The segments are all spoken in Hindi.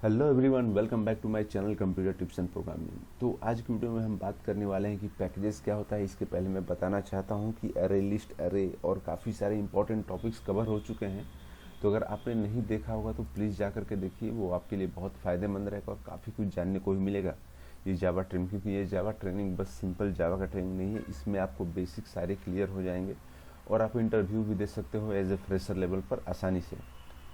Hello everyone, welcome back to my channel computer tips and programming. तो आज की वीडियो में हम बात करने वाले हैं कि पैकेजेस क्या होता है। इसके पहले मैं बताना चाहता हूं कि एरे लिस्ट, एरे और काफ़ी सारे इंपॉर्टेंट टॉपिक्स कवर हो चुके हैं। तो अगर आपने नहीं देखा होगा तो प्लीज़ जा करके देखिए, वो आपके लिए बहुत फ़ायदेमंद रहेगा और काफ़ी कुछ जानने को भी मिलेगा ये जावा ट्रेनिंग। क्योंकि ये जावा ट्रेनिंग बस सिंपल जावा का ट्रेनिंग नहीं है, इसमें आपको बेसिक सारे क्लियर हो जाएंगे और आप इंटरव्यू भी दे सकते हो एज ए फ्रेशर लेवल पर आसानी से।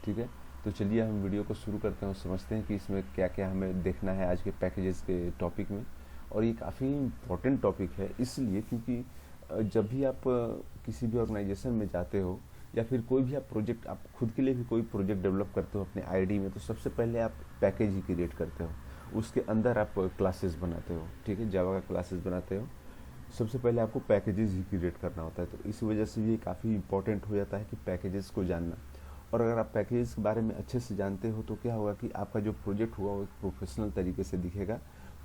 ठीक है, तो चलिए हम वीडियो को शुरू करते हैं और समझते हैं कि इसमें क्या क्या हमें देखना है आज के पैकेजेस के टॉपिक में। और ये काफ़ी इम्पोर्टेंट टॉपिक है इसलिए क्योंकि जब भी आप किसी भी ऑर्गेनाइजेशन में जाते हो या फिर कोई भी आप प्रोजेक्ट, आप खुद के लिए भी कोई प्रोजेक्ट डेवलप करते हो अपने आईडी में, तो सबसे पहले आप पैकेज ही क्रिएट करते हो। उसके अंदर आप क्लासेस बनाते हो। ठीक है, जावा का क्लासेस बनाते हो। सबसे पहले आपको पैकेजेस ही क्रिएट करना होता है। तो इस वजह से ये काफ़ी इंपॉर्टेंट हो जाता है कि पैकेजेस को जानना। और अगर आप पैकेज के बारे में अच्छे से जानते हो तो क्या होगा कि आपका जो प्रोजेक्ट होगा वो एक प्रोफेशनल तरीके से दिखेगा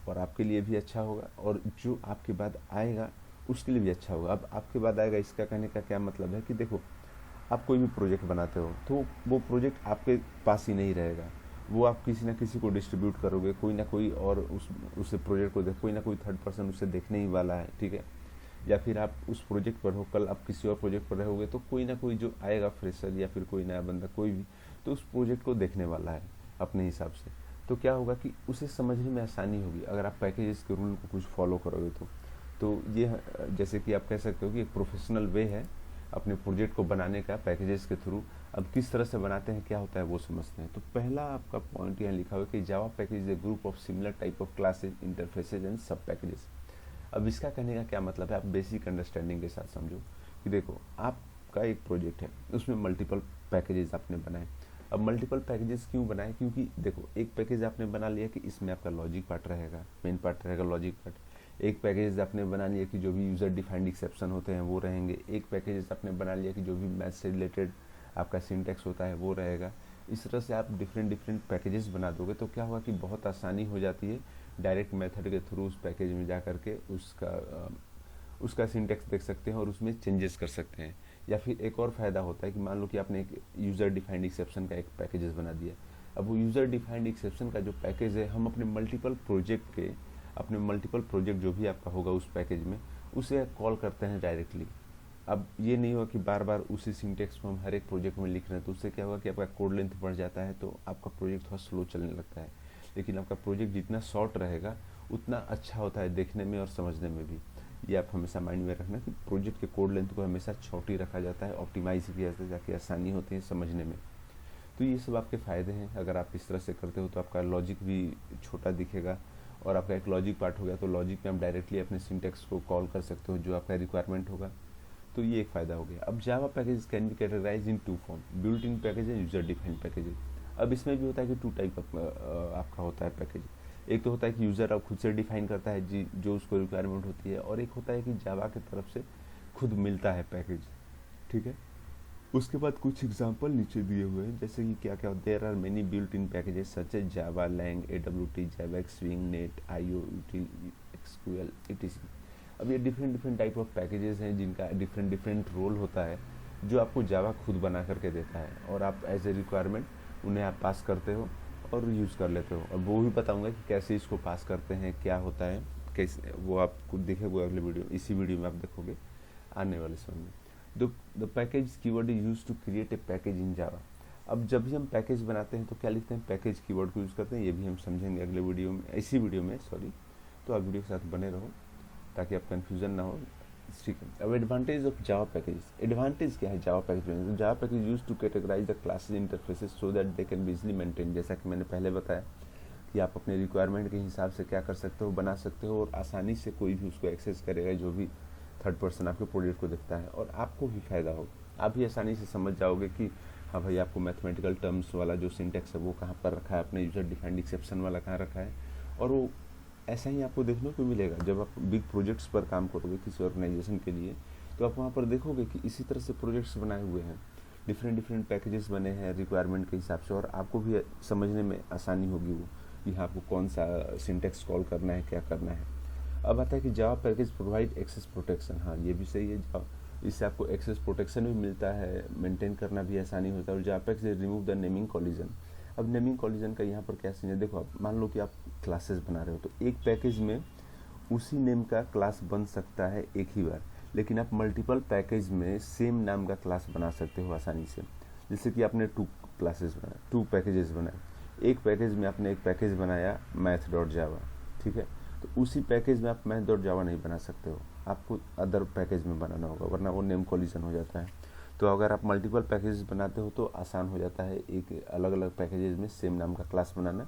और आपके लिए भी अच्छा होगा और जो आपके बाद आएगा उसके लिए भी अच्छा होगा। अब आपके बाद आएगा, इसका कहने का क्या मतलब है कि देखो, आप कोई भी प्रोजेक्ट बनाते हो तो वो प्रोजेक्ट आपके पास ही नहीं रहेगा। वो आप किसी ना किसी को डिस्ट्रीब्यूट करोगे, कोई ना कोई और उस प्रोजेक्ट को कोई ना कोई थर्ड पर्सन उसे देखने ही वाला है। ठीक है, या फिर आप उस प्रोजेक्ट पर हो, कल आप किसी और प्रोजेक्ट पर रहोगे तो कोई ना कोई जो आएगा फ्रेशर या फिर कोई नया बंदा, कोई भी, तो उस प्रोजेक्ट को देखने वाला है अपने हिसाब से। तो क्या होगा कि उसे समझने में आसानी होगी अगर आप पैकेजेस के रूल को कुछ फॉलो करोगे तो ये जैसे कि आप कह सकते हो कि एक प्रोफेशनल वे है अपने प्रोजेक्ट को बनाने का पैकेजेस के थ्रू। अब किस तरह से बनाते हैं, क्या होता है, वो समझते हैं। तो पहला आपका पॉइंट यहाँ लिखा हुआ है कि Java package is a group of similar type of classes, interfaces and सब पैकेजेस। अब इसका कहने का क्या मतलब है, आप बेसिक अंडरस्टैंडिंग के साथ समझो कि देखो, आपका एक प्रोजेक्ट है, उसमें मल्टीपल पैकेजेस आपने बनाए। अब मल्टीपल पैकेजेस क्यों बनाए, क्योंकि देखो, एक पैकेज आपने बना लिया कि इसमें आपका लॉजिक पार्ट रहेगा, मेन पार्ट रहेगा लॉजिक पार्ट। एक पैकेज आपने बना लिया कि जो भी यूज़र डिफाइंड एक्सेप्शन होते हैं वो रहेंगे। एक पैकेज आपने बना लिया कि जो भी मैथ से रिलेटेड आपका सिंटेक्स होता है वो रहेगा। इस तरह से आप डिफरेंट डिफरेंट पैकेजेस बना दोगे तो क्या होगा कि बहुत आसानी हो जाती है डायरेक्ट मेथड के थ्रू उस पैकेज में जा करके उसका सिंटेक्स देख सकते हैं और उसमें चेंजेस कर सकते हैं। या फिर एक और फ़ायदा होता है कि मान लो कि आपने एक यूज़र डिफाइंड एक्सेप्शन का एक पैकेजेस बना दिया। अब वो यूज़र डिफाइंड एक्सेप्शन का जो पैकेज है, हम अपने मल्टीपल प्रोजेक्ट जो भी आपका होगा उस पैकेज में, उसे कॉल करते हैं डायरेक्टली। अब ये नहीं होगा कि बार बार उसी सिंटेक्स को हम हर एक प्रोजेक्ट में लिख रहे हैं, तो उससे क्या होगा कि आपका कोड लेंथ बढ़ जाता है, तो आपका प्रोजेक्ट थोड़ा स्लो चलने लगता है। लेकिन आपका प्रोजेक्ट जितना शॉर्ट रहेगा उतना अच्छा होता है देखने में और समझने में भी। ये आप हमेशा माइंड में रखना कि प्रोजेक्ट के कोड लेंथ को हमेशा छोटी ही रखा जाता है, ऑप्टिमाइज किया जाता है ताकि आसानी होती है समझने में। तो ये सब आपके फ़ायदे हैं। अगर आप इस तरह से करते हो तो आपका लॉजिक भी छोटा दिखेगा और आपका एक लॉजिक पार्ट हो गया तो लॉजिक में आप डायरेक्टली अपने सिंटेक्स को कॉल कर सकते हो जो आपका रिक्वायरमेंट होगा। तो ये एक फ़ायदा हो गया। अब Java package can be categorize in two form, built in package and user defined package. अब इसमें भी होता है कि टू टाइप आपका होता है पैकेज। एक तो होता है कि यूज़र अब खुद से डिफाइन करता है जी जो उसको रिक्वायरमेंट होती है, और एक होता है कि जावा की तरफ से खुद मिलता है पैकेज। ठीक है, उसके बाद कुछ एग्जांपल नीचे दिए हुए हैं, जैसे कि क्या क्या, there are many built in packages such as Java, lang, AWT, javax, swing, net, IO, util, SQL, etc। अब ये different different type of packages हैं जिनका डिफरेंट डिफरेंट रोल होता है, जो आपको जावा खुद बना करके देता है और आप एज ए रिक्वायरमेंट उन्हें आप पास करते हो और यूज़ कर लेते हो। और वो भी बताऊंगा कि कैसे इसको पास करते हैं, क्या होता है, कैसे, वो आप खुद देखेंगे अगले वीडियो, इसी वीडियो में आप देखोगे आने वाले समय में। The package keyword is use to create a package in Java. अब जब भी हम पैकेज बनाते हैं तो क्या लिखते हैं, पैकेज कीवर्ड को यूज़ करते हैं। ये भी हम समझेंगे अगले वीडियो में, इसी वीडियो में, सॉरी। तो आप वीडियो के साथ बने रहो ताकि आप कन्फ्यूजन ना हो। ठीक है, अब advantage of Java package. Advantage क्या है जावा पैकेज में, Java package use to categorize the classes interfaces so that they can be easily maintain. जैसा कि मैंने पहले बताया कि आप अपने रिक्वायरमेंट के हिसाब से क्या कर सकते हो, बना सकते हो और आसानी से कोई भी उसको एक्सेस करेगा जो भी थर्ड पर्सन आपके प्रोजेक्ट को देखता है, और आपको भी फायदा होगा। आप भी आसानी से समझ जाओगे कि हाँ भाई, आपको मैथमेटिकल टर्म्स वाला जो सिंटेक्स है वो कहाँ पर रखा है, अपने यूजर डिफाइंड एक्सेप्शन वाला कहाँ रखा है। और वो ऐसा ही आपको देखने को मिलेगा जब आप बिग प्रोजेक्ट्स पर काम करोगे किसी ऑर्गेनाइजेशन के लिए। तो आप वहाँ पर देखोगे कि इसी तरह से प्रोजेक्ट्स बनाए हुए हैं, डिफरेंट डिफरेंट पैकेजेस बने हैं रिक्वायरमेंट के हिसाब से, और आपको भी समझने में आसानी होगी वो कि हाँ आपको कौन सा सिंटेक्स कॉल करना है, क्या करना है। अब आता है कि Java package provide access protection. हाँ, ये भी सही है, जावा इससे आपको एक्सेस प्रोटेक्शन भी मिलता है, मेंटेन करना भी आसानी होता है। और जावा package remove the naming collision. अब नेमिंग कॉलिजन का यहाँ पर क्या सीन है, देखो आप मान लो कि आप क्लासेस बना रहे हो, तो एक पैकेज में उसी नेम का क्लास बन सकता है एक ही बार, लेकिन आप मल्टीपल पैकेज में सेम नाम का क्लास बना सकते हो आसानी से। जैसे कि आपने 2 क्लासेस बनाए, 2 पैकेजेस बनाए, एक पैकेज में आपने एक पैकेज बनाया मैथ डॉट जावा, ठीक है, तो उसी पैकेज में आप मैथ डॉट जावा नहीं बना सकते हो, आपको अदर पैकेज में बनाना होगा, वरना वो नेम कॉलिजन हो जाता है। तो अगर आप मल्टीपल पैकेजेस बनाते हो तो आसान हो जाता है एक अलग अलग पैकेजेस में सेम नाम का क्लास बनाना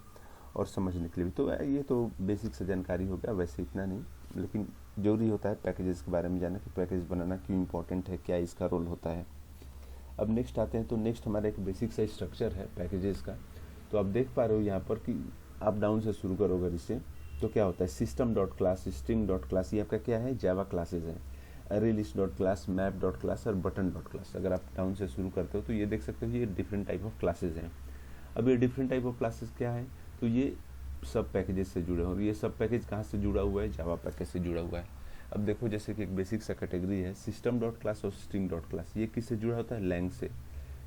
और समझने के लिए भी। तो ये तो बेसिक से जानकारी हो गया, वैसे इतना नहीं, लेकिन जरूरी होता है पैकेजेस के बारे में जानना कि पैकेज बनाना क्यों इंपॉर्टेंट है, क्या इसका रोल होता है। अब नेक्स्ट आते हैं, तो नेक्स्ट हमारा एक बेसिक सा स्ट्रक्चर है पैकेजेस का। तो आप देख पा रहे हो यहाँ पर कि आप डाउन से शुरू करोगे इससे, तो क्या होता है, system dot class, string dot class, ये आपका क्या है, जावा क्लासेज है। अरे list dot class, map dot class और बटन डॉट क्लास। अगर आप डाउन से शुरू करते हो तो ये देख सकते हो ये डिफरेंट टाइप ऑफ क्लासेज हैं। अब ये डिफरेंट टाइप ऑफ क्लासेस क्या है, तो ये सब पैकेजेस से जुड़े हो, ये सब पैकेज कहाँ से जुड़ा हुआ है, जावा पैकेज से जुड़ा हुआ है। अब देखो जैसे कि एक बेसिक सा कैटेगरी है सिस्टम डॉट क्लास और स्ट्रिंग डॉट क्लास, ये किससे जुड़ा होता है, लैंग से,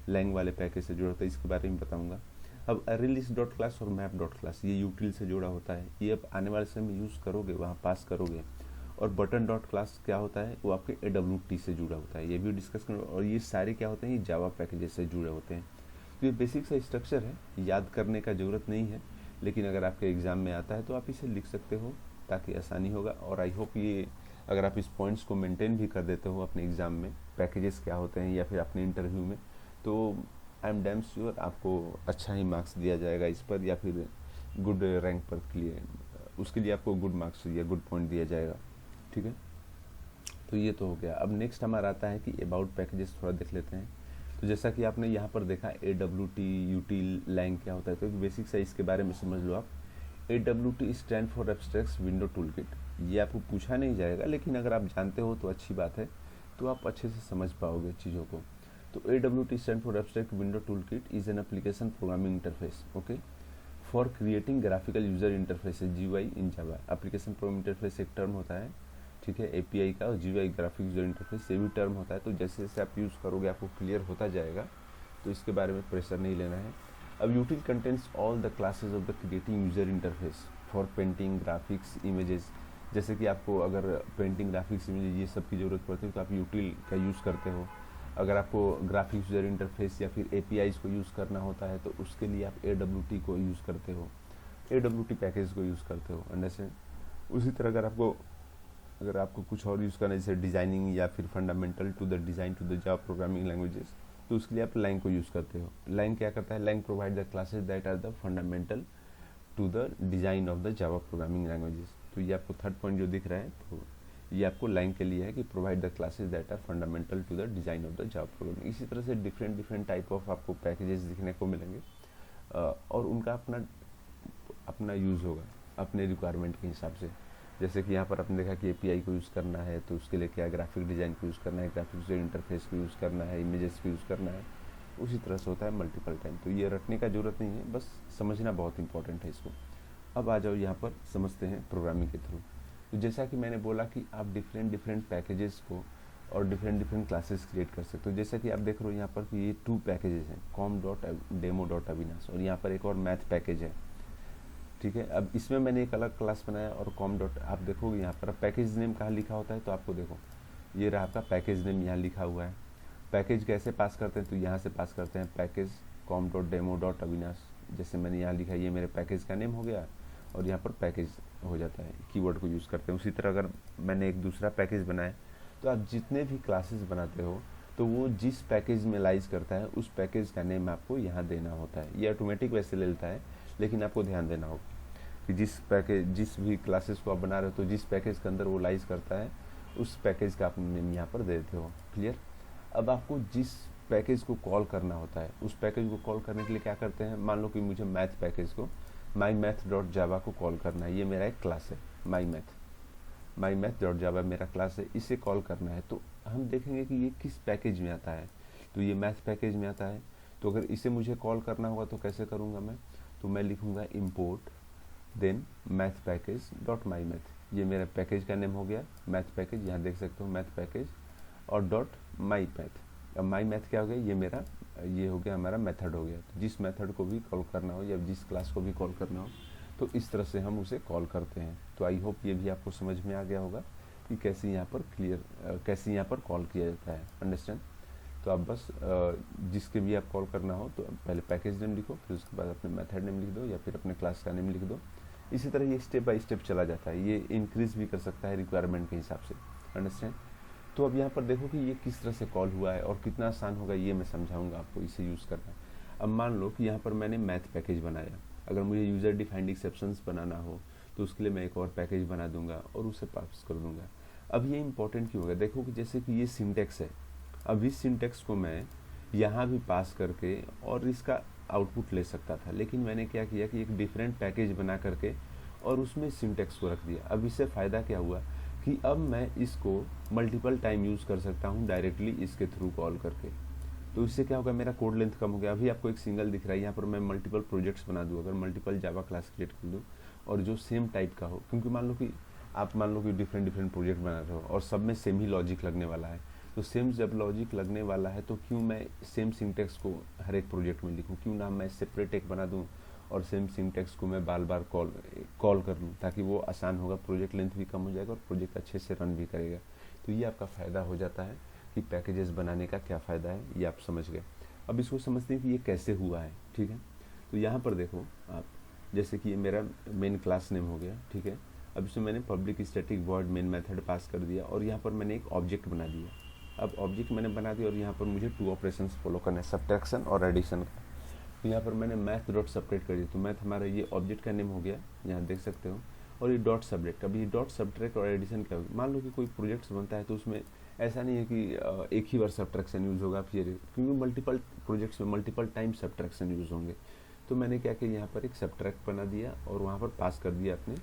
लैंग वाले पैकेज से जुड़ा होता है, इसके बारे में बताऊंगा। अब अरे लिस्ट डॉट क्लास और मैप डॉट क्लास ये यूटिल से जुड़ा होता है, ये अब आने वाले समय में यूज़ करोगे, वहाँ पास करोगे। और बटन डॉट क्लास क्या होता है, वो आपके AWT से जुड़ा होता है, ये भी डिस्कस करो। और ये सारे क्या होते हैं, ये जावा पैकेजेस से जुड़े होते हैं। तो ये बेसिक सा स्ट्रक्चर है, याद करने का ज़रूरत नहीं है, लेकिन अगर आपके एग्ज़ाम में आता है तो आप इसे लिख सकते हो ताकि आसानी होगा। और आई होप ये अगर आप इस पॉइंट्स को मेंटेन भी कर देते हो अपने एग्ज़ाम में, पैकेजेस क्या होते हैं या फिर अपने इंटरव्यू में, तो आई एम डैम श्योर आपको अच्छा ही मार्क्स दिया जाएगा इस पर, या फिर गुड रैंक पर के लिए, उसके लिए आपको गुड मार्क्स या गुड पॉइंट दिया जाएगा, ठीक है। तो ये तो हो गया। अब नेक्स्ट हमारा आता है कि अबाउट पैकेजेस थोड़ा देख लेते हैं। तो जैसा कि आपने यहाँ पर देखा AWT, यूटिल, लैंग क्या होता है, तो एक बेसिक सा इसके बारे में समझ लो आप। AWT stand for abstract window toolkit, ये आपको पूछा नहीं जाएगा, लेकिन अगर आप जानते हो तो अच्छी बात है, तो आप अच्छे से समझ पाओगे चीज़ों को। तो AWT stand for abstract window toolkit is an application programming interface, okay, for creating graphical user interfaces GUI in Java. Application programming interface एक टर्म होता है, ठीक है, API का, और GUI ग्राफिक यूजर इंटरफेस ये भी टर्म होता है। तो जैसे जैसे आप यूज़ करोगे आपको क्लियर होता जाएगा, तो इसके बारे में प्रेशर नहीं लेना है। अब यूटिल contents all the classes of the creating user interface for painting, graphics, images. जैसे कि आपको अगर पेंटिंग, ग्राफिक्स, इमेजेस ये सब की ज़रूरत पड़ती है तो आप यूटिल का यूज़ करते हो। अगर आपको ग्राफिक्स यूजर इंटरफेस या फिर APIs को यूज़ करना होता है तो उसके लिए आप AWT को यूज़ करते हो, AWT पैकेज को यूज़ करते हो, अंडरस्टैंड। उसी तरह अगर आपको कुछ और यूज़ करना है, जैसे डिज़ाइनिंग या फिर fundamental to the design to the Java programming languages, तो उसके लिए आप लैंग को यूज़ करते हो। लैंग क्या करता है, lang provide the classes that are the fundamental to the design of the Java programming languages. तो ये आपको थर्ड पॉइंट जो दिख रहा है, तो ये आपको लैंग के लिए है कि provide the classes that are fundamental to the design of the Java programming. इसी तरह से डिफरेंट टाइप ऑफ आपको पैकेजेस दिखने को मिलेंगे, और उनका अपना यूज़ होगा अपने रिक्वायरमेंट के हिसाब से। जैसे कि यहाँ पर आपने देखा कि API को यूज़ करना है तो उसके लिए क्या ग्राफिक डिज़ाइन को यूज़ करना है, ग्राफिक यूजर इंटरफेस को यूज़ करना है, इमेजेस को यूज़ करना है, उसी तरह से होता है मल्टीपल टाइम। तो ये रटने का ज़रूरत नहीं है, बस समझना बहुत इंपॉर्टेंट है इसको। अब आ जाओ यहाँ पर समझते हैं प्रोग्रामिंग के थ्रू। तो जैसा कि मैंने बोला कि आप डिफरेंट पैकेजेस को और डिफरेंट क्लासेस क्रिएट कर सकते हो। जैसा कि आप देख रहे हो यहाँ पर कि ये 2 पैकेजेस हैं, com.demo.avinash, और यहाँ पर एक और मैथ पैकेज है, ठीक है। अब इसमें मैंने एक अलग क्लास बनाया, और आप देखोगे यहाँ पर पैकेज नेम कहाँ लिखा होता है, तो आपको देखो ये रहा आपका पैकेज नेम यहाँ लिखा हुआ है। पैकेज कैसे पास करते हैं, तो यहाँ से पास करते हैं पैकेज com.demo.avinash, जैसे मैंने यहाँ लिखा, ये मेरे पैकेज का नेम हो गया, और यहाँ पर पैकेज हो जाता है, कीवर्ड को यूज़ करते हैं। उसी तरह अगर मैंने एक दूसरा पैकेज बनाया, तो आप जितने भी क्लासेस बनाते हो तो वो जिस पैकेज में लाइज करता है उस पैकेज का नेम आपको यहाँ देना होता है। ये ऑटोमेटिक वैसे ले लेता है, लेकिन आपको ध्यान देना होगा कि जिस भी क्लासेस को आप बना रहे हो तो जिस पैकेज के अंदर वो लाइज करता है उस पैकेज का आप नेम यहाँ पर दे देते हो, क्लियर। अब आपको जिस पैकेज को कॉल करना होता है, उस पैकेज को कॉल करने के लिए क्या करते हैं, मान लो कि मुझे मैथ पैकेज को mymath.java को कॉल करना है, ये मेरा एक क्लास है mymath.java मेरा क्लास है, इसे कॉल करना है। तो हम देखेंगे कि ये किस पैकेज में आता है, तो ये मैथ पैकेज में आता है। तो अगर इसे मुझे कॉल करना होगा तो कैसे करूँगा मैं, तो मैं लिखूँगा import then math package dot my math, ये मेरा पैकेज का नेम हो गया मैथ पैकेज, यहाँ देख सकते हो मैथ पैकेज, और डॉट माई मैथ। अब माई मैथ क्या हो गया, ये मेरा ये हो गया हमारा मेथड हो गया। तो जिस मेथड को भी कॉल करना हो या जिस क्लास को भी कॉल करना हो तो इस तरह से हम उसे कॉल करते हैं। तो आई होप ये भी आपको समझ में आ गया होगा कि कैसे यहाँ पर कैसे यहाँ पर कॉल किया जाता है। अंडरस्टैंड। तो आप बस जिसके भी आप कॉल करना हो तो पहले पैकेज नेम लिखो, फिर उसके बाद अपने मेथड नेम लिख दो या फिर अपने क्लास का नेम लिख दो। इसी तरह ये स्टेप बाय स्टेप चला जाता है। ये इंक्रीज भी कर सकता है रिक्वायरमेंट के हिसाब से। अंडरस्टैंड। तो अब यहाँ पर देखो कि ये किस तरह से कॉल हुआ है और कितना आसान होगा ये मैं समझाऊंगा आपको इसे यूज़ करना। अब मान लो कि यहाँ पर मैंने मैथ पैकेज बनाया। अगर मुझे यूज़र डिफाइंड एक्सेप्शंस बनाना हो तो उसके लिए मैं एक और पैकेज बना दूंगा और उसे पास कर दूंगा। अब ये इंपॉर्टेंट क्यों होगा, देखो कि जैसे कि ये सिंटेक्स है, अब इस सिंटेक्स को मैं यहाँ भी पास करके और इसका आउटपुट ले सकता था, लेकिन मैंने क्या किया कि एक डिफरेंट पैकेज बना करके और उसमें सिंटेक्स को रख दिया। अब इससे फ़ायदा क्या हुआ कि अब मैं इसको मल्टीपल टाइम यूज़ कर सकता हूँ डायरेक्टली इसके थ्रू कॉल करके। तो इससे क्या होगा, मेरा कोड लेंथ कम हो गया। अभी आपको एक सिंगल दिख रहा है, यहाँ पर मैं मल्टीपल प्रोजेक्ट्स बना दूँ, अगर मल्टीपल जावा क्लास क्रिएट कर दूँ और जो सेम टाइप का हो, क्योंकि मान लो कि डिफरेंट प्रोजेक्ट बना रहे हो और सब में सेम ही लॉजिक लगने वाला है। तो सेम जब लॉजिक लगने वाला है तो क्यों मैं सेम सिंटेक्स को हर एक प्रोजेक्ट में लिखूँ, क्यों ना मैं सेपरेट एक बना दूँ और सेम सिंटेक्स को मैं बार बार कॉल कर लूँ, ताकि वो आसान होगा, प्रोजेक्ट लेंथ भी कम हो जाएगा और प्रोजेक्ट अच्छे से रन भी करेगा। तो ये आपका फ़ायदा हो जाता है कि पैकेजेस बनाने का क्या फ़ायदा है, ये आप समझ गए। अब इसको समझते हैं कि ये कैसे हुआ है। ठीक है, तो यहाँ पर देखो आप, जैसे कि ये मेरा मेन क्लास नेम हो गया। ठीक है, अब इसमें मैंने public static void main method pass कर दिया और यहाँ पर मैंने एक ऑब्जेक्ट बना दिया। अब ऑब्जेक्ट मैंने बना दिया और यहाँ पर मुझे 2 ऑपरेशंस फॉलो करना है, सब्ट्रैक्शन और एडिशन का। तो यहाँ पर मैंने मैथ डॉट सब्ट्रैक्ट कर दिया। तो मैथ हमारा ये ऑब्जेक्ट का नेम हो गया, यहाँ देख सकते हो, और ये डॉट सब्ट्रैक्ट। अब ये डॉट सब्ट्रैक्ट और एडिशन क्या होगा, मान लो कि कोई प्रोजेक्ट्स बनता है तो उसमें ऐसा नहीं है कि एक ही बार सब्ट्रैक्शन यूज़ होगा फिर, क्योंकि मल्टीपल प्रोजेक्ट्स में मल्टीपल टाइम सब्ट्रैक्शन यूज़ होंगे। तो मैंने क्या किया, यहाँ पर एक सब्ट्रैक्ट बना दिया और वहाँ पर पास कर दिया अपने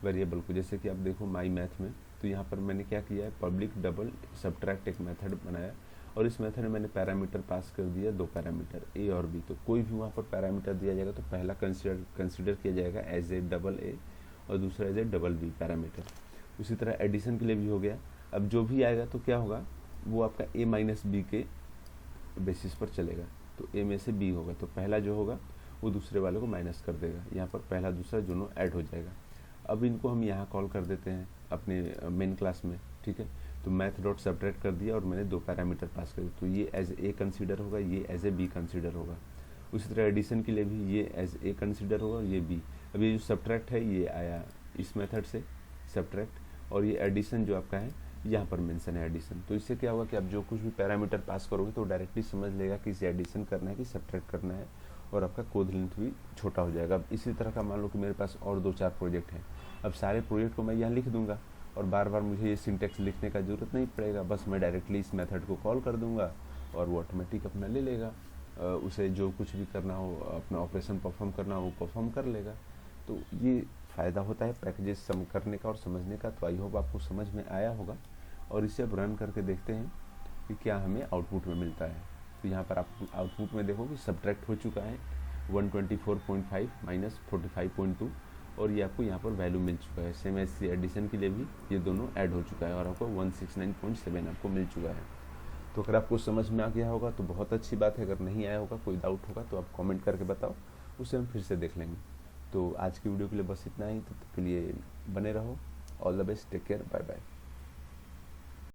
वेरिएबल को। जैसे कि आप देखो माई मैथ में, तो यहाँ पर मैंने क्या किया है, पब्लिक डबल सब्ट्रैक्ट एक मेथड बनाया और इस मेथड में मैंने पैरामीटर पास कर दिया, 2 पैरामीटर ए और बी। तो कोई भी वहाँ पर पैरामीटर दिया जाएगा तो पहला कंसिडर किया जाएगा एज ए डबल ए और दूसरा as A double B parameter. उसी तरह एडिशन के लिए भी हो गया। अब जो भी आएगा तो क्या होगा, वो आपका ए माइनस बी के बेसिस पर चलेगा। तो ए में से बी होगा तो पहला जो होगा वो दूसरे वाले को माइनस कर देगा। यहाँ पर पहला दूसरा दोनों ऐड हो जाएगा। अब इनको हम यहाँ कॉल कर देते हैं अपने मेन क्लास में। ठीक है, तो मैथ डॉट सब्ट्रैक्ट कर दिया और मैंने 2 पैरामीटर पास कर दिया। तो ये एज ए कंसीडर होगा, ये एज ए बी कंसीडर होगा। उसी तरह एडिशन के लिए भी ये एज ए कंसीडर होगा और ये बी। अब ये जो सब्ट्रैक्ट है ये आया इस मेथड से सब्ट्रैक्ट, और ये एडिशन जो आपका है यहाँ पर मेंशन है एडिशन। तो इससे क्या होगा कि आप जो कुछ भी पैरामीटर पास करोगे तो डायरेक्टली समझ लेगा कि इसे एडिशन करना है कि सब्ट्रैक्ट करना है, और आपका कोड लेंथ भी छोटा हो जाएगा। अब इसी तरह का मान लो कि मेरे पास और 2-4 प्रोजेक्ट हैं। अब सारे प्रोजेक्ट को मैं यहाँ लिख दूंगा और बार बार मुझे ये सिंटेक्स लिखने का ज़रूरत नहीं पड़ेगा। बस मैं डायरेक्टली इस मेथड को कॉल कर दूंगा और वो ऑटोमेटिक अपना ले लेगा, उसे जो कुछ भी करना हो, अपना ऑपरेशन परफॉर्म करना हो वो परफॉर्म कर लेगा। तो ये फ़ायदा होता है पैकेजेस सम करने का और समझने का। तो आई होप आपको समझ में आया होगा और इसे अब रन करके देखते हैं कि क्या हमें आउटपुट में मिलता है। तो यहाँ पर आप आउटपुट में देखो कि सब्ट्रैक्ट हो चुका है 124.5 माइनस 45.2 और ये आपको यहाँ पर वैल्यू मिल चुका है। सेम एज एडिशन के लिए भी ये दोनों ऐड हो चुका है और आपको 169.7 आपको मिल चुका है। तो अगर आपको समझ में आ गया होगा तो बहुत अच्छी बात है। अगर नहीं आया होगा, कोई डाउट होगा तो आप कमेंट करके बताओ, उसे हम फिर से देख लेंगे। तो आज की वीडियो के लिए बस इतना ही। तब तक के लिए बने रहो। All the best, take care, bye bye.